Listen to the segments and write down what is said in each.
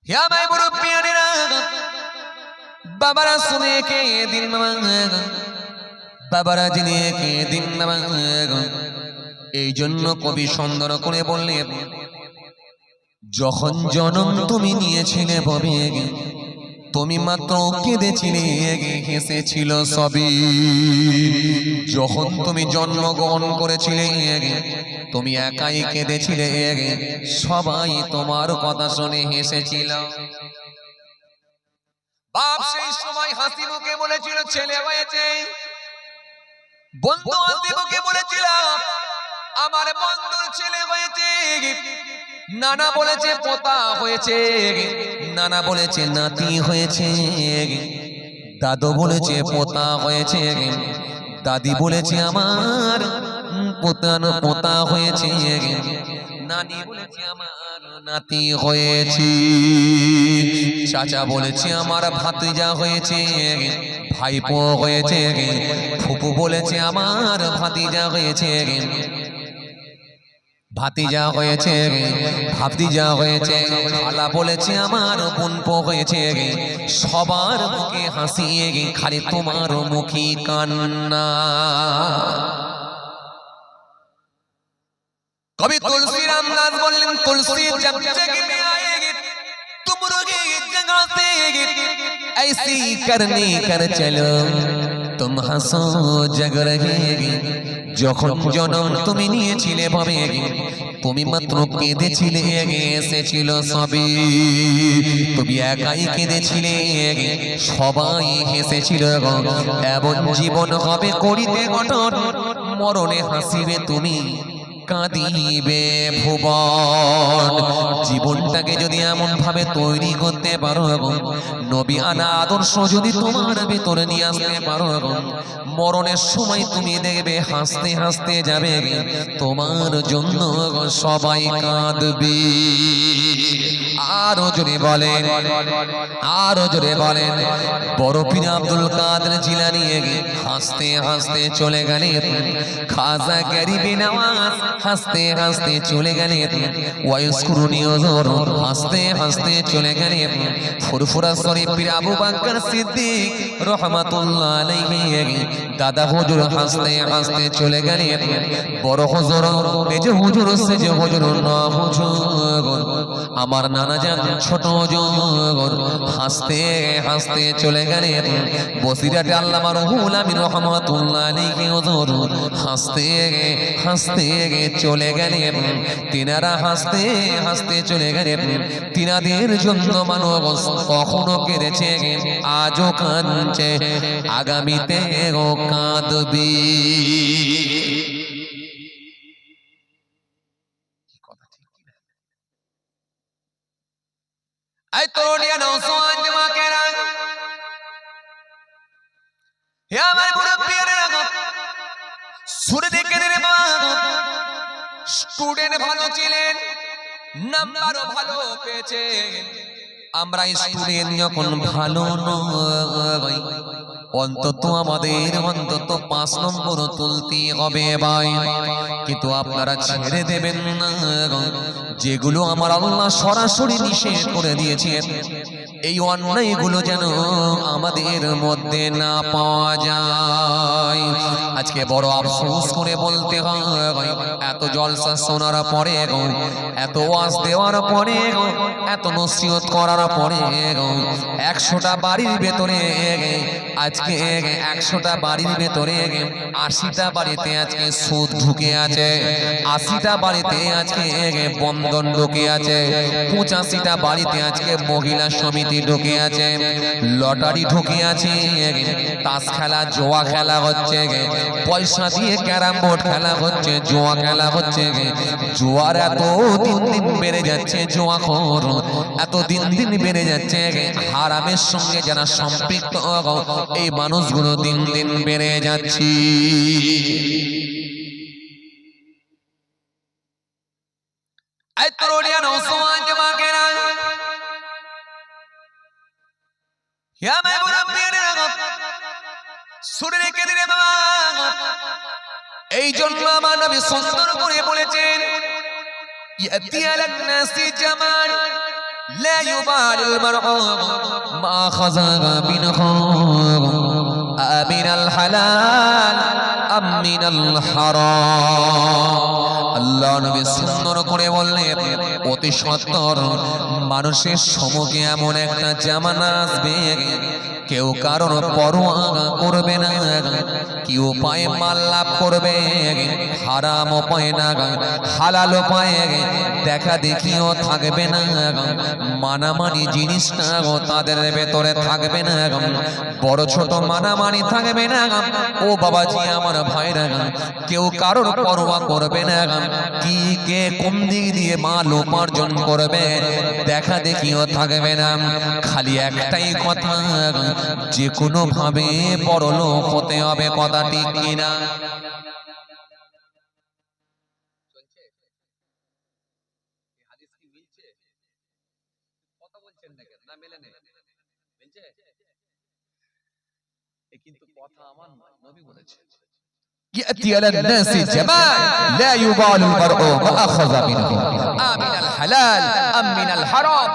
या मैं मुरब्बियानिरा बाबारा सुने के दिन বাবারা জেনে কে দিন এই জন্য কবি সুন্দর করে বললেন যখন জন্ম তুমি নিয়েছিলে ভবে তুমি মাত্র কেঁদেছিলে হেসেছিল সবই যখন তুমি জন্মগ্রহণ করেছিলে তুমি একাই কেঁদেছিলে সবাই তোমার কথা শুনে হেসেছিল বাপ সেই সময় হাসি মুখে বলেছিল ছেলে হয়েছে বন্ধু আদিবকে বলেছিলাম আমার বন্ধুর ছেলে হয়েছে নানা বলেছে পোতা হয়েছে নানা বলেছে নাতি হয়েছে দাদু বলেছে পোতা হয়েছে দাদি বলেছে আমার পোতা হয়েছে নানি বলেছে আমার নাতি হয়েছে চাচা বলেছে আমার ভাতিজা হয়েছে ভাইপো হয়েছে ফুপু বলেছে আমার ভাতিজা হয়েছে ভাতিজা হয়েছে ভাতিজা হয়েছে খালা বলেছে আমার বোনপো হয়েছে সবার মুখে হাসি খালি তোমার মুখে কান্না कभी तुलसी रामदास बोलें तुलसी जब जग में आएगी तुम रोगे जगह से ऐसी करनी कर चलो तुम हंसो जग रहेगी যখন জন্ম তুমি নিয়েছিলে ভাবে তুমি মাত্র কেঁদেছিলে এসেছিল সবই তুমি একাই কেঁদেছিলে সবাই হেসেছিল এমন জীবন হবে করিতে গঠন মরণে হাসিবে তুমি কাঁদিবে ভুবন জীবনটাকে যদি এমন ভাবে তৈরি করতে পারো নবী আনা আদর্শ যদি তোমার ভিতরে নিয়ে আসতে পারো মরণের সময় তুমি দেখবে হাসতে হাসতে যাবে তোমার জন্য সবাই কাঁদবে আরো জোরে বলেন আরো জোরে বলেন বড় পীর আব্দুল কাদের জিলানী হাসতে হাসতে চলে গেলেন খাজা গরিবে নওয়াজ হাসতে হাসতে চলে গেলেন ওয়াইসকুরুনি হুজুর হাসতে হাসতে চলে গেলেন ফুরফুরা শরীফ পীর আবু বকর সিদ্দিক রাহমাতুল্লাহ আলাইহি দাদা হুজুর হাসতে হাসতে চলে গেলেন বড় হুজুর এই যে হুজুর সে যে হুজুর না হুজুর আমার নানা জান ছোট হুজুর হাসতে হাসতে চলে গেলেন বসিরাতে আল্লামা রুহুল আমিন রাহমাতুল্লাহ আলাইহি হুজুর হাসতে হাসতে চলে গেলেন তিনারা হাসতে হাসতে চলে গেলেন তিনাদের জন্য মানুষ কখনো কেঁদেছে আজও কাঁদছে আগামীতে ও কাঁদবে এই তরুণিয়া নওজোয়ান যুবকেরা হে আমার মুরব্বিরা শুনে দেখে রে বাবা স্টুডেন্ট ভালো ছিলেন নাম্বারও ভালো পেয়েছে আমরা স্টুডেন্ট যখন ভালো নই অন্তত আমাদের অন্তত 5 নম্বর তুলতে হবে ভাই কিন্তু আপনারা ছেড়ে দেবেন না যেগুলো আমার আল্লাহ সরাসরি নিষেধ করে দিয়েছেন এই অন্যায়গুলো যেন আমাদের মধ্যে না পাওয়া যায় আজকে বড় আফসোস করে বলতে হয় এত জলসা শোনার পরে এত ওয়াজ দেওয়ার পরে এত নসিহত করার পরে 100টা বাড়ির ভেতরে আজকে 100টা বাড়ির ভেতরে 80টা বাড়িতে আজকে সুদ ঢুকে আছে 80টা বাড়িতে আজকে বন্ধন ঢুকে আছে 85টা বাড়িতে আজকে মহিলা সমিতি ঢুকে আছে লটারি ঢুকে আছে তাস খেলা জোয়া খেলা হচ্ছে পয়সা দিয়ে ক্যারাম বোর্ড খেলা হচ্ছে জোয়া খেলা হচ্ছে জোয়ার এত দিন দিন বেড়ে যাচ্ছে জোয়াখোর এত দিন দিন বেড়ে যাচ্ছে হারামের সঙ্গে যারা সম্পৃক্ত এই মানুষগুলো দিন দিন বেড়ে যাচ্ছে এই তরুণিয়া নওজোয়ান যুবকেরা হে আমার মুরব্বিরা শুনে রেখে দিলে বাবা এই জন্য আমার নবী সুন্দর করে বলেছেন ইয়াতি আলান নাসি জামান لا يبالي المرء ما خزق منه من الحلال أم من الحرام আল্লাহ নবী সুন্দর করে বললেন অতি সত্তর মানুষের সম্মুখে এমন একটা জামানা আসবে কেউ কারোর পরোয়া করবে না কি উপায়ে মাল লাভ করবে হারাম উপায়ে না হালাল উপায়ে দেখা দেখিও থাকবে না মানামানি জিনিসটা তাদের ভেতরে থাকবে না বড় ছোট মানামানি থাকবে না ও বাবাজি আমার ভাইরা কেউ কারোর পরোয়া করবে না কি কে কোন দিক দিয়ে মাল উপার্জন করবে দেখা দেখিও থাকবে না খালি একটাই কথা যে কোনো ভাবে বড়লোক হতে হবে কথা ঠিক কিনা কিন্তু কথা আমার নবী বলেছে يأتي على الناس جمال لا يبال المرء ما أخذ منه من الحلال أم من الحرام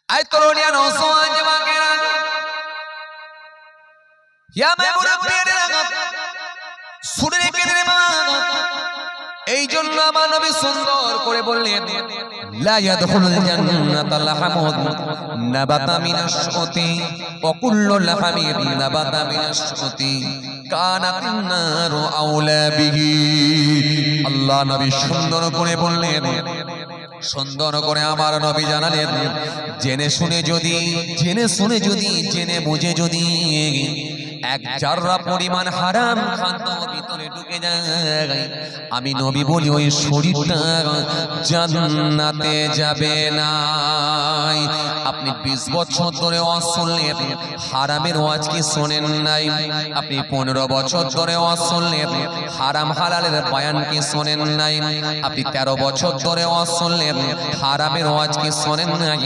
أي تروني أنا أصوان جماعنا يا ميمونة بيرنا سوري كدري ما এই জন্য আমার নবী সুন্দর করে বললেন লা ইয়াদখুলুল জান্নাতাল হামুদ নাবাতা মিনাশ শুতি ওয়া কুল্লু লাহামিন নাবাতা মিনাশ শুতি কানাতিন নারু আওলা বিহি আল্লাহ নবী সুন্দর করে বললেন সুন্দর করে আমার নবী জানালেন জেনে শুনে যদি জেনে বুঝে যদি এক জাররা পরিমাণ হারাম খাদ্য ভিতরে ঢুকে যায় আমি নবী বলি ওই শরীরটা জান্নাতে যাবে না আপনি 20 বছর ধরে ওয়াজ শুনলেন হারামের ওয়াজ কি শোনেন নাই আপনি 15 বছর ধরে ওয়াজ শুনলেন হারাম হালালের বয়ান কি শোনেন নাই আপনি 13 বছর ধরে ওয়াজ শুনলেন হারামের ওয়াজ কি শোনেন নাই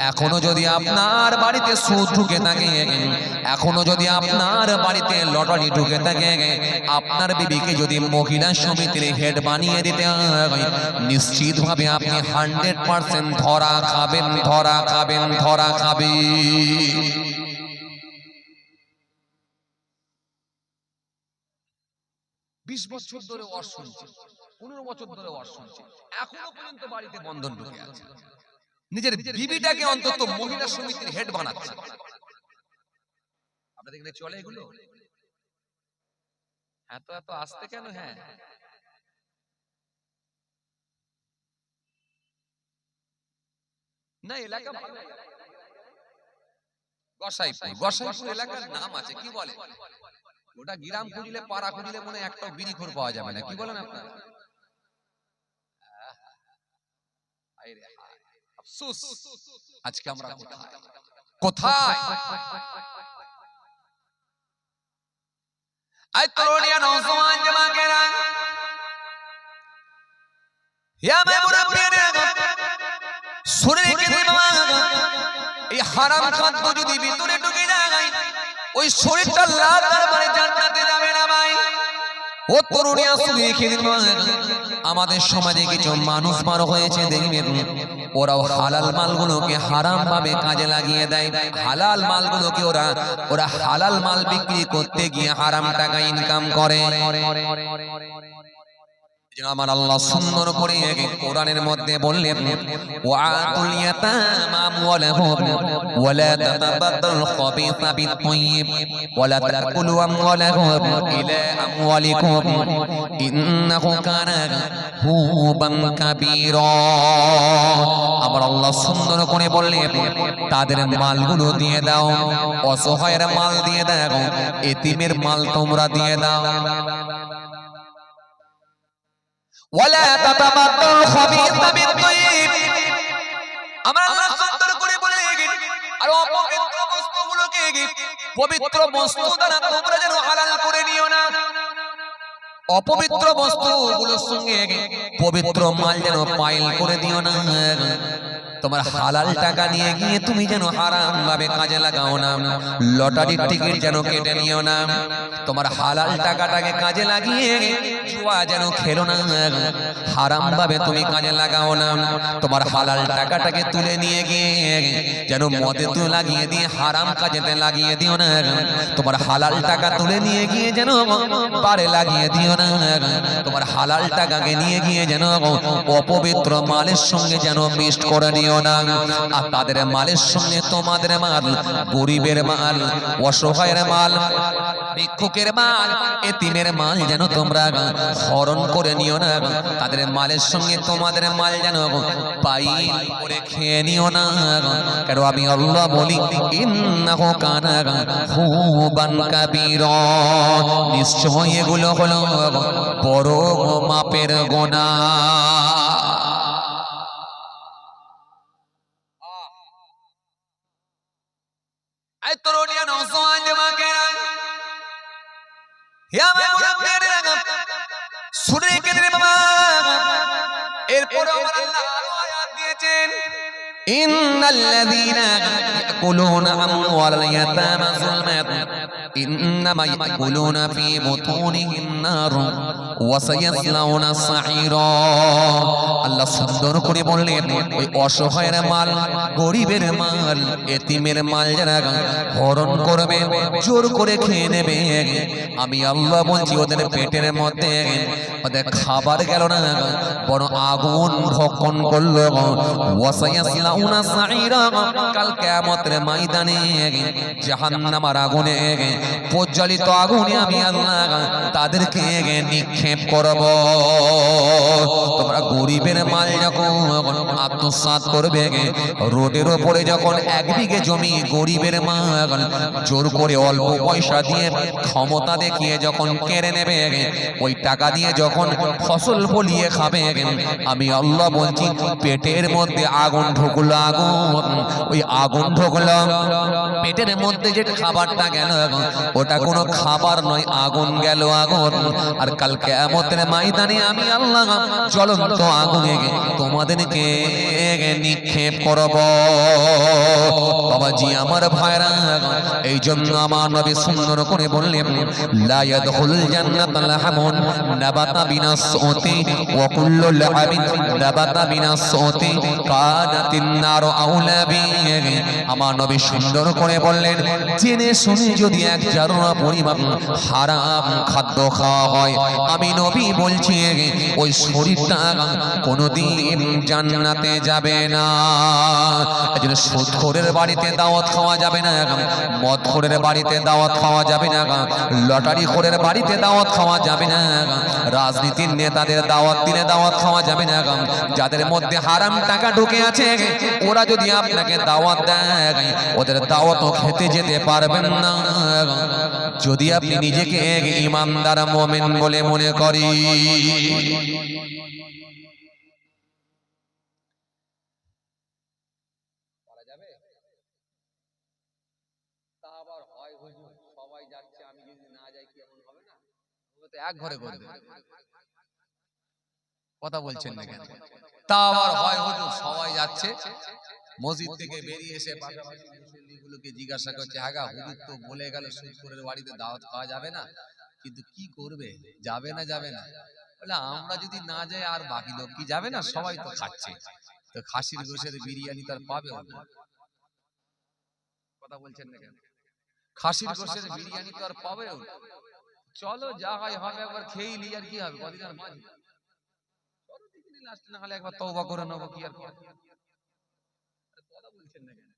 এখনো যদি আপনার বাড়িতে সুদ ঢুকে থাকে এখনো যদি আপনার বাড়িতে লটারি ঢুকে থাকে আপনার বিবিকে যদি মহিলা সমিতির হেড বানিয়ে দিতে হয় নিশ্চিত ভাবে আপনি 100% ধরা খাবেন 20 বছর ধরে ওয়াজ শুনছে 15 বছর ধরে ওয়াজ শুনছে এখনো পর্যন্ত বাড়িতে বন্ধন ঢুকে আছে নিজের বিবিটাকে অন্তত মহিলা সমিতির হেড বানাচ্ছে আপনাদের এখানে চলে এগুলো এত আসতে কেন হ্যাঁ না এলাকা গোসাইপুর এলাকার নাম আছে কি বলে ওটা গ্রাম খুঁজলে পাড়া খুঁজলে মনে একটা বিড়িখোর পাওয়া যাবে না কি বলেন আপনারা আফসোস আজকে আমরা কোথায় আই তরুণিয়া নওজওয়ান জামাকেরা ইয়া মামুনা প্রিয়রা শুনে রেখে বাবা এই হারাম খাদ্য যদি ভিতরে ঢুকে যায় ওই শরীরটা আল্লাহ দরবারে জান্নাতে যাবে না ভাই ও তরুণিয়া শুনে রেখে আমাদের সমাজে কিছু মানুষ মার হয়েছে দেখবেন ওরাও হালাল মালগুলোকে হারাম ভাবে কাজে লাগিয়ে দেয় হালাল মালগুলোকে ওরা হালাল মাল বিক্রি করতে গিয়ে হারাম টাকা ইনকাম করে আমার আল্লাহ সুন্দর করে কোরআনের মধ্যে বললেন ওয়াতুল ইয়াতামা আমওয়ালাহুম ওয়ালা তাতাবাদাল খাবিসা বিত-তাইয়্যিব ওয়ালা তাকুলু আমওয়ালাহুম ইলা আমওয়ালিকুম ইন্নাহু কানা হুবান কাবীরা আমার আল্লাহ সুন্দর করে বললেন তাদের মালগুলো দিয়ে দাও অসহায়ের মাল দিয়ে দাও এতিমের মাল তোমরা দিয়ে দাও ওয়ালা তাতাবাদাল খাবিসা বিত-তাইয়্যিব আমরা আল্লাহ সুন্দর করে বলে আর অপবিত্র বস্তুগুলোকে পবিত্র বস্তু দ্বারা তোমরা যেন হালাল করে নিও না অপবিত্র বস্তুগুলোর সঙ্গে পবিত্র মাল যেন পাইল করে দিও না তোমার হালাল টাকা নিয়ে গিয়ে তুমি যেন হারাম ভাবে কাজে লাগাও না, লটারির টিকিট যেন কেটে নিও না, তোমার হালাল টাকাটাকে কাজে লাগিয়ে জুয়া যেন খেলো না, হারাম ভাবে তুমি কাজে লাগাও না, তোমার হালাল টাকাটাকে তুলে নিয়ে গিয়ে যেন মদে তুলে লাগিয়ে দিয়ে হারাম কাজেতে লাগিয়ে দিও না, তোমার হালাল টাকা তুলে নিয়ে গিয়ে যেন পারে লাগিয়ে দিও না, তোমার হালাল টাকাকে নিয়ে গিয়ে যেন অপবিত্র মালের সঙ্গে যেন মিক্সড করে নিও না। আর তাদের মালের সঙ্গে তোমাদের মাল, গরিবের মাল, অসহায়ের মাল, ভিক্ষুকের মাল, এতিমের মাল যেন তোমরা হরণ করে নিও না, তাদের মালের সঙ্গে তোমাদের মাল যেন পাইল করে খেয়ে নিও না। কেন আমি আল্লাহ বলি ইন্নাহু কানা হুবান কাবীরা, নিশ্চয় এগুলো হলো বড় মাপের গুনাহ। এই তরুণিয়া নওজোয়ান যুবকেরা, হে আমার মুরব্বিরা, শুনে কেন বাবা, এরপর আমার আল্লাহ আরো আয়াত দিয়েছেন, ইন্নাল্লাযীনা ইয়াকুলুনা আমওয়ালাল ইয়াতামা যুলমান ইন্নামা ইয়াকুলুনা ফী বুতুনিহিম নার ওয়া সায়াসলাউনা সাঈরা। আল্লাহ সুন্দর করে বললেন, ওই অসহায়ের মাল, গরিবের মাল, এতিমের মাল যারা হরণ করবে, জোর করে খেয়ে নেবে, আমি আল্লাহ বলছি ওদের পেটের মধ্যে ওদের খাবার গেল না, বড় আগুন ভক্ষণ করলো। ওয়া সায়াসলাউনা সাঈরা, কাল কিয়ামতের ময়দানে জাহান্নামের আগুনে, প্রজ্বলিত আগুনে আমি আল্লাহ তাদেরকে নিক্ষেপ করব। তোমরা গরিবের মাল যখন আত্মসাৎ করবে, রোডের ওপরে যখন 1 বিঘে জমি গরিবের মাল জোর করে অল্প পয়সা দিয়ে ক্ষমতা দেখিয়ে যখন কেড়ে নেবে, ওই টাকা দিয়ে যখন ফসল ফলিয়ে খাবে, আমি আল্লাহ বলছি পেটের মধ্যে আগুন ঢুকলো, আগুন, ওই আগুন ঢুকলো পেটের মধ্যে, যে খাবারটা গেল ওটা কোনো খাবার নয়, আগুন গেল, আগুন। আর কাল কিয়ামতের ময়দানে আমি আল্লাহ জ্বলন্ত আগুনে তোমাদেরকে নিক্ষেপ করব। বাবাজি আমার ভাইরা, এই জন্য আমার নবী সুন্দর করে বললেন, লা ইয়াদখুলুল জান্নাতা লাহামুন নাবাতা বিনাসউতি ওয়া কুল্লু লাহামিন নাবাতা বিনাসউতি কানাতিন নারু আউলা বিহি। আমার নবী সুন্দর করে বললেন, জেনে শুনে যদি এক জাররা পরিমাণ হারাম খাদ্য খাওয়া হয়, আমি নবী বলছি ওই শরীরটা কোনোদিন জান্নাতে যাবে না। এজন্য সুদখোরের বাড়িতে দাওয়াত খাওয়া যাবে না, মদখোরের বাড়িতে দাওয়াত খাওয়া যাবে না, লটারিখোরের বাড়িতে দাওয়াত খাওয়া যাবে না, রাজনীতির নেতাদের দাওয়াত দিলে দাওয়াত খাওয়া যাবে না। যাদের মধ্যে হারাম টাকা ঢুকে আছে, ওরা যদি আপনাকে দাওয়াত দেয়, ওদের দাওয়াতও খেতে যেতে পারবেন না, যদি আপনি নিজেকে ইমানদার মুমিন বলে মনে করি। সবাই যাচ্ছে, আমি যদি না যাই কেমন হবে না? এক ঘরে করবে, কথা বলছেন না কেন? তা আবার হয় হুজুর সবাই যাচ্ছে, মসজিদ থেকে বেরিয়ে এসে পাশাপাশি মুসল্লিগুলোকে জিজ্ঞাসা করছে, হ্যাঁ হুজুর তো বলে গেল সুদখোরের বাড়িতে দাওয়াত খাওয়া যাবে না, কিন্তু কি করবে, যাবে না যাবে না? বলে আমরা যদি না যাই আর বাকি লোক কি যাবে না? সবাই তো খাচ্ছে, তো খাসির গোশের বিরিয়ানি তার পাবে, কথা বলছেন না কেন? খাসির গোশের বিরিয়ানি তো আর পাবে, চলো যা হয় হবে, একবার খেয়ে নি, আর কি হবে, কদিন আর বাঁচবে, চলো দেখি লাস্ট না হলে একবার তওবা করে নেবো, কি আর কথা বলছেন না কেন?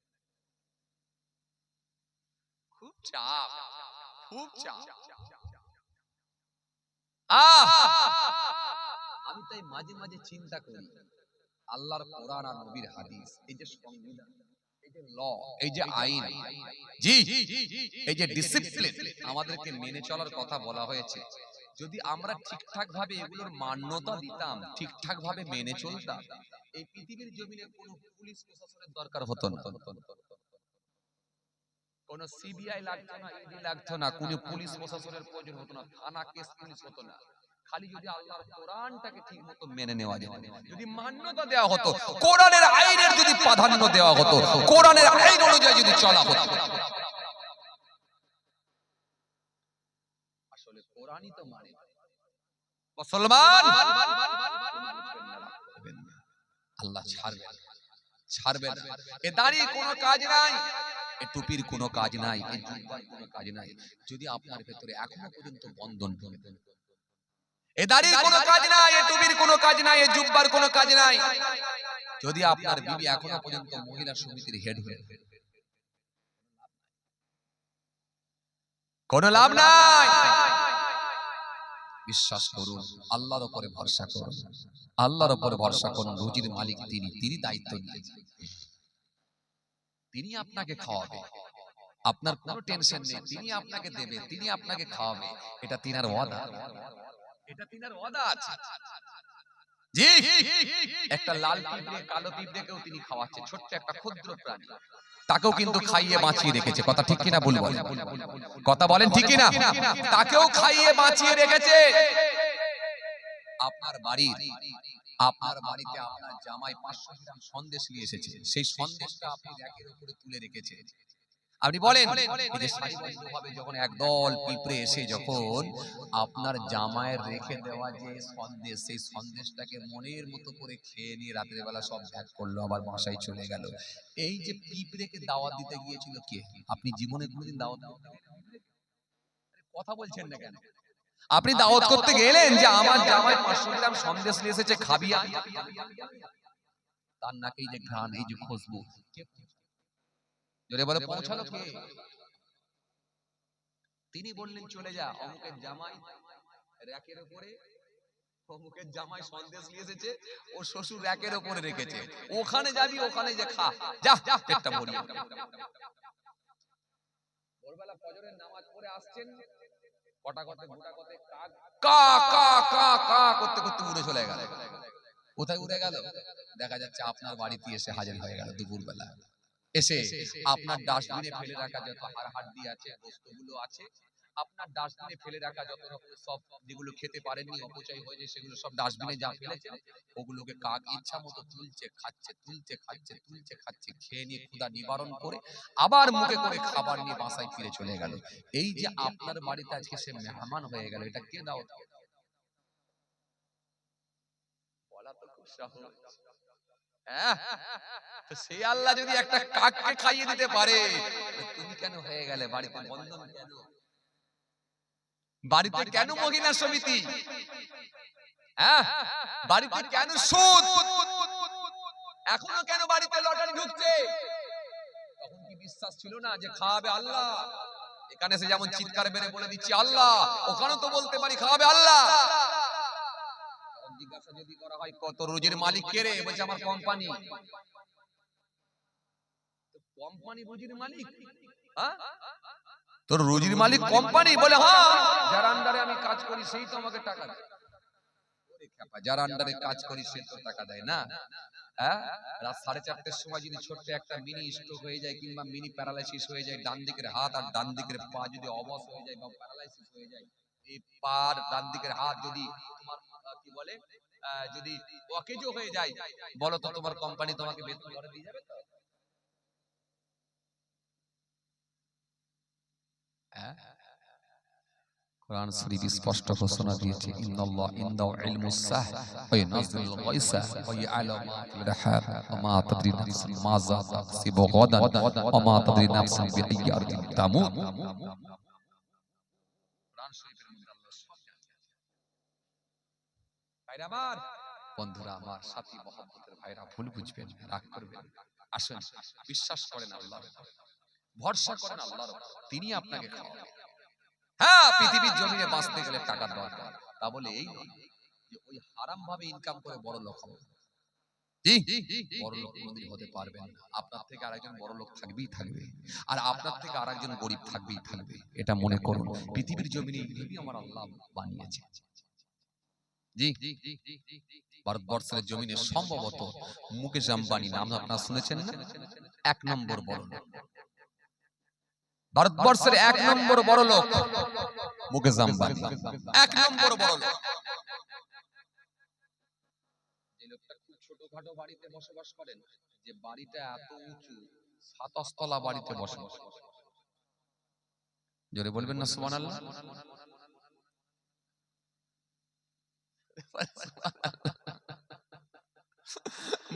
খুব চাপ, খুব চাপ। আমি তাই মাঝে মাঝে চিন্তা করি, আল্লাহর কোরআন আর নবীর হাদিস, এই যে সংবিধান, এই যে ল, এই যে আইন, জি এই যে ডিসিপ্লিন আমাদেরকে মেনে চলার কথা বলা হয়েছে, যদি আমরা ঠিকঠাক ভাবে এগুলোর মান্যতা দিতাম, ঠিকঠাক ভাবে মেনে চলতাম, এই পৃথিবীর জমিনে কোনো পুলিশ প্রশাসনের দরকার হতো না, কোনো সিবিআই লাগতো না, ইডি লাগতো না, কোনো পুলিশ প্রশাসনের প্রয়োজন হতো না, থানা কেস পুলিশ হতো না। খালি যদি আল্লাহর কোরআনটাকে ঠিকমতো মেনে নেওয়া যেত, যদি মান্যতা দেওয়া হতো, কোরআনের আইনের যদি প্রাধান্য দেওয়া হতো, কোরআনের আইন অনুযায়ী যদি চলা হতো। আসলে কোরআনই তো মানে মুসলমান। আল্লাহ ছাড়বে না। এ দাঁড়িয়ে কোনো কাজ নাই, এ টুপির কোনো কাজ নাই, এ জুব্বার কোনো কাজ নাই, যদি আপনার ভেতরে এখনো পর্যন্ত বন্ধন ঢোকে। এ দাঁড়িয়ে কোনো কাজ নাই, এ টুপির কোনো কাজ নাই, এ জুব্বার কোনো কাজ নাই, যদি আপনার বিবি এখনো পর্যন্ত মহিলা সমিতির হেড হয়ে, কোনো লাভ নাই। বিশ্বাস করুন, আল্লাহর উপরে ভরসা করুন, আল্লাহর উপরে ভরসা করুন। রুজির মালিক তিনি দায়িত্ব নিয়েছেন, তিনি আপনাকে খাওয়াবে, আপনার কোনো টেনশন নেই, তিনি আপনাকে দেবে, তিনি আপনাকে খাওয়াবে, এটা তিনার ওয়াদা, এটা তিনার ওয়াদা আছে। জি, একটা লাল পিঁপড়ে কালো পিঁপড়েকেও তিনি খাওয়াচ্ছে, ছোট্ট একটা ক্ষুদ্র প্রাণী, তাকেও কিন্তু খাইয়ে বাঁচিয়ে রেখেছে। কথা ঠিক কিনা বলবো? কথা বলেন ঠিক কিনা? তাকেও খাইয়ে বাঁচিয়ে রেখেছে। আপনার বাড়িতে আপনার জামাই 500 গ্রাম সন্দেশ নিয়ে এসেছে, সেই সন্দেশটা আপনি র‍্যাকের উপরে তুলে রেখেছেন। আপনি বলেন, এই যে সারিবদ্ধভাবে যখন একদল পিঁপড়ে এসে যখন আপনার জামাইয়ের রেখে দেওয়া যে সন্দেশ, সেই সন্দেশটাকে মনের মতো করে খেয়ে নিয়ে রাতের বেলা সব ব্যাগ করলো, আবার বাসায় চলে গেল। এই যে পিঁপড়েকে দাওয়াত দিতে গিয়েছিল কে? আপনি জীবনে কোনোদিন দাওয়াত কথা বলছেন না কেন? আপনি দাওয়াত করতে গেলেন যে আমার জামাই 500 গ্রাম সন্দেশ নিয়ে এসেছে, খাবি? তার নাকেই যে ঘ্রাণ, এই যে খুশবু, জোরে বলে পৌঁছালো কে? তিনি বললেন চলে যা, অমুকের জামাই র‍্যাকের উপরে, অমুকের জামাই সন্দেশ নিয়ে এসেছে, ও শ্বশুর র‍্যাকের উপরে রেখেছে, ওখানে যাবি, ওখানে যে খা, যা পেটটা ভরিয়ে। ভোরবেলা ফজরের নামাজ পড়ে আসছেন, কটা কতে গোটা কতে কাক কা কা কা কা করতে করতে উড়ে চলে গেল। কোথায় উড়ে গেল? দেখা যাচ্ছে আপনার বাড়িতে এসে হাজির হয়ে গেল দুপুরবেলা। এসে আপনার ডাস্টবিনে ফেলে রাখা যত হাড়হাড্ডি আছে, বস্তুগুলো আছে, আপনার ডাস্টবিনে ফেলে রাখা যত রকম সব যেগুলো খেতে পারেননি, অপচয় হয়ে যায়, সেগুলো সব ডাস্টবিনে যা ফেলেছে, ওগুলোকে কাক ইচ্ছা মতো তুলছে, খাচ্ছে, তুলছে, খাচ্ছে, তুলছে, খাচ্ছে, খেয়ে নিয়ে ক্ষুধা নিবারণ করে আবার মুখে করে খাবার নিয়ে বাসায় ফিরে চলে গেল। এই যে আপনার বাড়িতে আজকে সে মেহমান হয়ে গেল, এটা কে দাওয়াত? বলা তো খুব সহজ। সেই আল্লাহ যদি একটা কাককে খাইয়ে দিতে পারে, তুমি কেন হয়ে গেলে? বাড়িতে বন্ধন কেন? বাড়িতে কেন মহিলা সমিতি? বাড়িতে কেন সুদ? এখনো কেন বাড়িতে লটারি ঢুকছে? তখন কি বিশ্বাস ছিল না যে খাওয়াবে আল্লাহ? এখানে এসে যেমন চিৎকার বেড়ে বলে দিচ্ছি আল্লাহ, ওখানে তো বলতে পারি খাওয়াবে আল্লাহ। জিজ্ঞাসা যদি করা হয় কত রুজির মালিক কে রে? বলছে আমার কোম্পানি। কোম্পানি রুজির মালিক? তোর রুজির মালিক কোম্পানি? বলে হ্যাঁ, যার আন্ডারে আমি কাজ করি সেই তো আমাকে টাকা দেয়। যার আন্ডারে কাজ করি সে তো টাকা দেয় না। রাত 4:30টার সময় যদি ছোট্ট একটা মিনি স্ট্রোক হয়ে যায় কিংবা মিনি প্যারালাইসিস হয়ে যায়, ডান দিকের হাত আর ডান দিকের পা যদি অবশ হয়ে যায় বা প্যারালাইসিস হয়ে যায়, এই পা আর ডান দিকের হাত যদি তোমার কি বলে যদি অকেজো হয়ে যায়, বলো তো তোমার কোম্পানি তোমাকে বেতন করে দিয়ে যাবে তো? কোরআন শরীফ স্পষ্ট ঘোষণা দিয়েছে, ইন্নাল্লাহ ইনদাহু ইলমুস সাহ ওয়া ইউনাজ্জিলুল গায়সা ওয়া ইয়ালামু মা ফিল রাহাম ওয়া মা তাদরি নাফসুন মাযা তাকসিবু গাদান ওয়া মা তাদরি নাফসুন বিআইয়ি আরদিন তামুত। কোরআন শরীফের মধ্যে আল্লাহ সব জানেন। ভাইরা আমার, বন্ধুরা আমার, সাথী মহব্বতের ভাইরা, ভুল বুঝবেন, রাগ করবেন। আসুন, বিশ্বাস করেন আল্লাহর উপর, ভরসা করেন আল্লাহর উপর, তিনি আপনাকে খাওয়াবেন। হ্যাঁ, পৃথিবীর জমিনে বাঁচতে গেলে টাকার দরকার, তা বলে এই নয় যে ওই হারাম ভাবে ইনকাম করে বড় লোক হবে। জি, বড় লোক কোনোদিন হতে পারবেন না। আপনার থেকে আরেকজন বড় লোক থাকবেই থাকবে, আর আপনার থেকে আরেকজন গরিব থাকবেই থাকবে। এটা মনে করুন, পৃথিবীর জমিনে এইভাবেই আমার আল্লাহ বানিয়েছে। জি, ভারতবর্ষের জমিনে সম্ভবত মুকেশ আম্বানি নাম আপনারা শুনেছেন না? 1 নম্বর বড় লোক, ভারতবর্ষের 1 নম্বর বড় লোক মুকেশ আম্বানি, 1 নম্বর বড় লোক। লোকটা খুব ছোটখাটো বাড়িতে বসবাস করেন, যে বাড়িটা এত উঁচু, 27 তলা বাড়িতে বসবাস করেন। জোরে বলবেন না সুবহানাল্লাহ?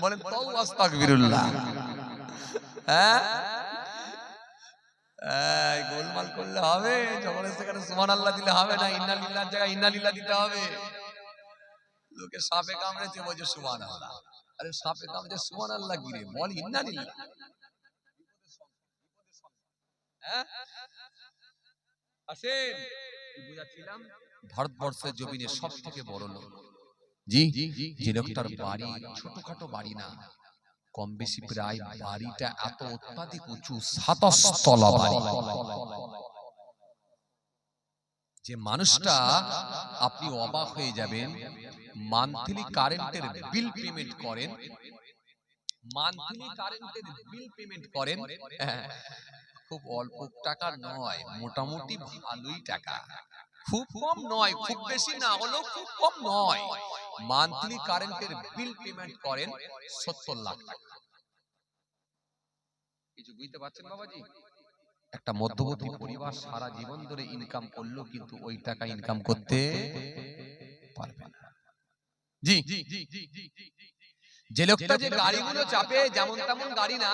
বলেন তাওবা আস্তাগফিরুল্লাহ। হ্যাঁ, এই গোলমাল করলে হবে? যখন সেখানে সুবহানাল্লাহ দিলে হবে না, ইন্না লিল্লাহর জায়গায় ইন্না লিল্লাহ দিতে হবে। লোকে সাপে কামড়েছে বলছে সুবহানাল্লাহ। আরে সাপে কামড়েছে সুবহানাল্লাহ কি রে? বল ইন্না লিল্লাহ। হ্যাঁ, আসেন, কি বুঝাচ্ছিলাম? ভারতবর্ষের জমিনে সবথেকে বড় লোক, জি, যে লোকটার বাড়ি ছোটখাটো বাড়ি না, কম বেশি প্রায় বাড়িটা এত অত্যাধিক উঁচু, 27 তলা বাড়ি। যে মানুষটা, আপনি অবাক হয়ে যাবেন, মান্থলি কারেন্টের বিল পেমেন্ট করেন, মান্থলি কারেন্টের বিল পেমেন্ট করেন, খুব অল্প টাকা নয়, মোটামুটি ভালোই টাকা, খুব কম নয়, খুব বেশি না হলেও খুব কম নয়। মান্থলি কারেন্টের বিল পেমেন্ট করেন 70 লাখ টাকা। কিছু বুঝতে পারছেন বাবাজি? একটা মধ্যবিত্ত পরিবার সারা জীবন ধরে ইনকাম করলো, কিন্তু ওই টাকা ইনকাম করতে পারবে না। জি, যে লোকটা যে গাড়িগুলো চাপে, যেমন তেমন গাড়ি না,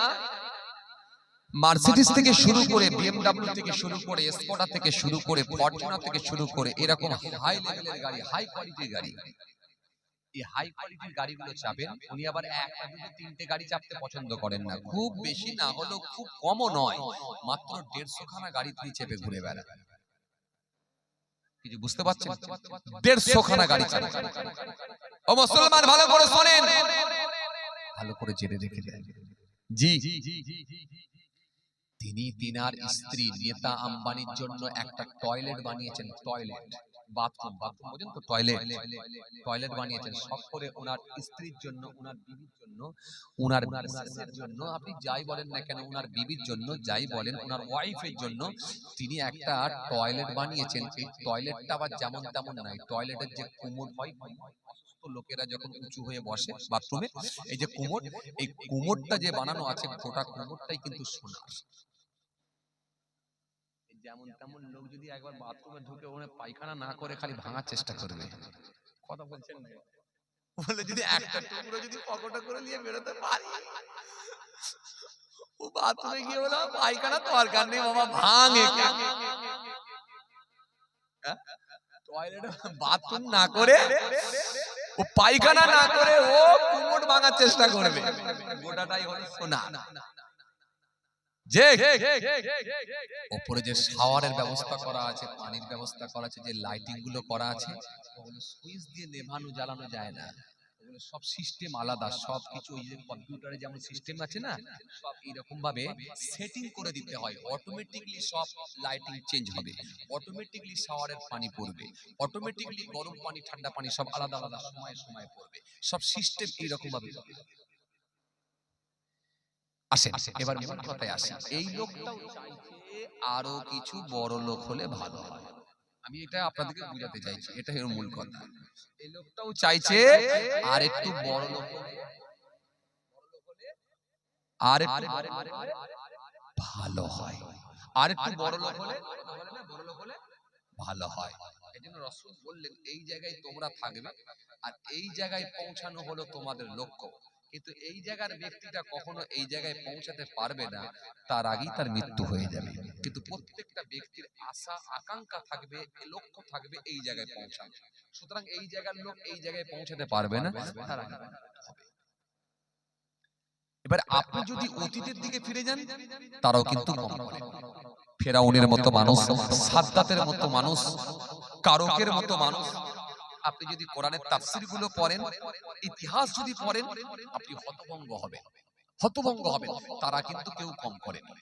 মার্সিডিজ থেকে শুরু করে, বিএমডব্লিউ থেকে শুরু করে, স্কোডা থেকে শুরু করে, ফরচুনার থেকে শুরু করে, এরকম হাই লেভেলের গাড়ি, হাই কোয়ালিটির গাড়ি, এই হাই কোয়ালিটির গাড়িগুলো চাপেন। উনি আবার একটা দুটো তিনটে গাড়ি চাপতে পছন্দ করেন না, খুব বেশি না হলেও খুব কমও নয়, মাত্র 150 খানা গাড়ি তিনি চেপে ঘুরে বেড়ান। কিছু বুঝতে পারছেন? 150 খানা গাড়ি চাপে। ও মুসলমান, ভালো করে শোনেন, ভালো করে জেনে রেখে দেন। জি, তিনি তিনার স্ত্রী নেতা আম্বানির জন্য একটা টয়লেট বানিয়েছেন, টয়লেট, বাথরুম, বাথরুম বোঝেন তো, টয়লেট, টয়লেট বানিয়েছেন সব করে ওনার স্ত্রীর জন্য, ওনার বিবির জন্য, ওনার মিসেসের জন্য, আপনি যাই বলেন না কেন, ওনার বিবির জন্য, যাই বলেন, ওনার ওয়াইফের জন্য তিনি একটা টয়লেট বানিয়েছেন। এই টয়লেটটা আবার যেমন তেমন নাই, টয়লেটের যে কুমোড হয়, অসুস্থ লোকেরা যখন উঁচু হয়ে বসে বাথরুমে, এই যে কুমোড, এই কুমোডটা যে বানানো আছে, গোটা কুমোডটাই কিন্তু সোনার। যেমন তেমন লোক যদি একবার বাথরুমে ঢুকে ওখানে পায়খানা না করে খালি ভাঙার চেষ্টা করবে, কথা বলছেন না, বলে যদি একটা টুকরো যদি পকেটে করে নিয়ে বেরোতে পারি, ও বাথরুমে গিয়ে বলো পায়খানা দরকার নেই বাবা, ভাঙে টয়লেট বাথরুম না করে, ও পায়খানা না করে ও কুমোড ভাঙার চেষ্টা করবে, গোটাটাই হলো সোনা। যে উপরে যে শাওয়ারের ব্যবস্থা করা আছে, পানির ব্যবস্থা করা আছে, যে লাইটিং গুলো করা আছে, ওগুলো সুইচ দিয়ে নেভানো জ্বালানো যায় না, ওগুলো সব সিস্টেম আলাদা, সবকিছু ওই যে কম্পিউটারে যেমন সিস্টেম আছে না, সব এরকম ভাবে সেটিং করে দিতে হয়। অটোমেটিকলি সব লাইটিং চেঞ্জ হবে, অটোমেটিকলি শাওয়ারের পানি পড়বে, অটোমেটিকলি গরম পানি ঠান্ডা পানি সব আলাদা আলাদা সময়ে সময়ে পড়বে, সব সিস্টেম এইরকম ভাবে হবে। আসেন এবার মূল কথায় আসি। এই লোকটাও চাইছে আরো কিছু বড় লোক হলে ভালো হয়, আমি এটা আপনাদেরকে বুঝাতে চাইছি, এটা এর মূল কথা। এই লোকটাও চাইছে আর একটু বড় লোক হলে, আর একটু ভালো হয়, আর একটু বড় লোক হলে, বড় লোক হলে ভালো হয়। এজন্য রাসূল বললেন, এই জায়গায় তোমরা থাকবে, আর এই জায়গায় পৌঁছানো হলো তোমাদের লক্ষ্য। কিন্তু এই জায়গার ব্যক্তিটা কখনো এই জায়গায় পৌঁছাতে পারবে না, তার আগেই তার মৃত্যু হয়ে যাবে। কিন্তু প্রত্যেকটা ব্যক্তির আশা আকাঙ্ক্ষা থাকবে, লক্ষ্য থাকবে এই জায়গায় পৌঁছানো। সুতরাং এই জায়গার লোক এই জায়গায় পৌঁছাতে পারবে না, তার আগে হবে। এবার আপনি যদি অতীতের দিকে ফিরে যান, তারাও কিন্তু কম করে। ফেরাউনের মতো মানুষ, সাদ্দাতের মতো মানুষ, কারকের মতো মানুষ, আপনি যদি কোরআনের তাফসীর গুলো পড়েন, ইতিহাস যদি পড়েন, আপনি হতভম্ব হবেন, হতভম্ব হবেন। তারা কিন্তু কেউ কম করেনি।